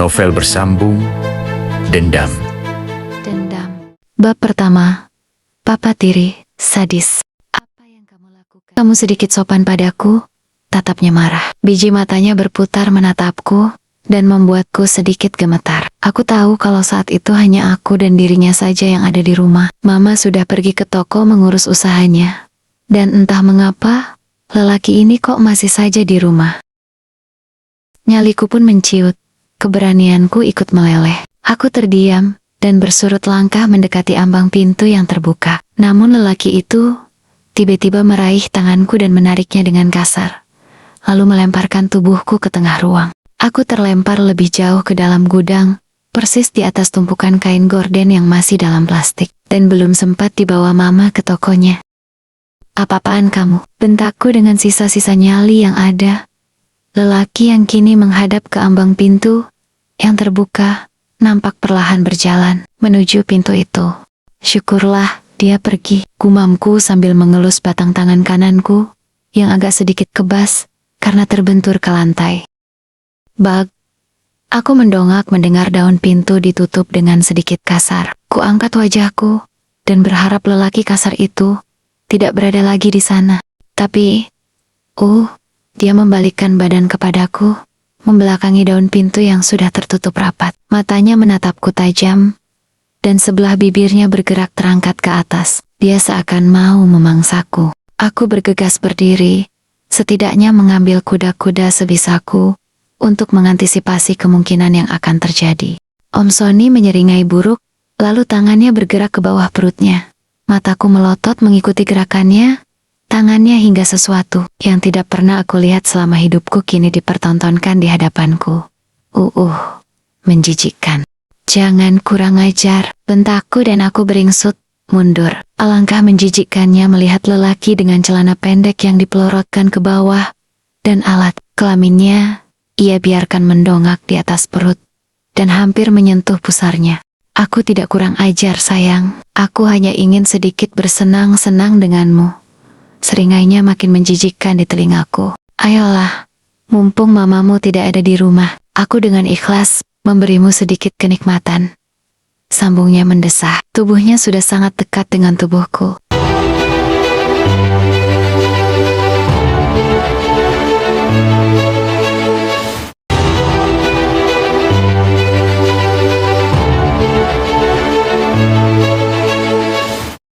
Novel bersambung, Dendam. Dendam. Bab pertama. Papa tiri, sadis. Apa yang kamu lakukan? Kamu sedikit sopan padaku, tatapnya marah. Biji matanya berputar menatapku, dan membuatku sedikit gemetar. Aku tahu kalau saat itu hanya aku dan dirinya saja yang ada di rumah. Mama sudah pergi ke toko mengurus usahanya. Dan entah mengapa, lelaki ini kok masih saja di rumah. Nyaliku pun menciut. Keberanianku ikut meleleh. Aku terdiam, dan bersurut langkah mendekati ambang pintu yang terbuka. Namun lelaki itu tiba-tiba meraih tanganku dan menariknya dengan kasar, lalu melemparkan tubuhku ke tengah ruang. Aku terlempar lebih jauh ke dalam gudang, persis di atas tumpukan kain gorden yang masih dalam plastik, dan belum sempat dibawa mama ke tokonya. "Apa-apaan kamu?" bentakku dengan sisa-sisa nyali yang ada. Lelaki yang kini menghadap ke ambang pintu yang terbuka, nampak perlahan berjalan menuju pintu itu. "Syukurlah, dia pergi," gumamku sambil mengelus batang tangan kananku, yang agak sedikit kebas, karena terbentur ke lantai. "Bag." Aku mendongak mendengar daun pintu ditutup dengan sedikit kasar. Kuangkat wajahku, dan berharap lelaki kasar itu tidak berada lagi di sana. Tapi, dia membalikkan badan kepadaku, membelakangi daun pintu yang sudah tertutup rapat. Matanya menatapku tajam, dan sebelah bibirnya bergerak terangkat ke atas. Dia seakan mau memangsaku. Aku bergegas berdiri, setidaknya mengambil kuda-kuda sebisaku, untuk mengantisipasi kemungkinan yang akan terjadi. Om Sony menyeringai buruk, lalu tangannya bergerak ke bawah perutnya. Mataku melotot mengikuti gerakannya. Tangannya hingga sesuatu yang tidak pernah aku lihat selama hidupku kini dipertontonkan di hadapanku. Menjijikkan. "Jangan kurang ajar," bentakku dan aku beringsut mundur. Alangkah menjijikkannya melihat lelaki dengan celana pendek yang dipelorotkan ke bawah, dan alat kelaminnya ia biarkan mendongak di atas perut, dan hampir menyentuh pusarnya. "Aku tidak kurang ajar, sayang. Aku hanya ingin sedikit bersenang-senang denganmu." Seringainya makin menjijikkan di telingaku. "Ayolah, mumpung mamamu tidak ada di rumah, aku dengan ikhlas memberimu sedikit kenikmatan," sambungnya mendesah. Tubuhnya sudah sangat dekat dengan tubuhku.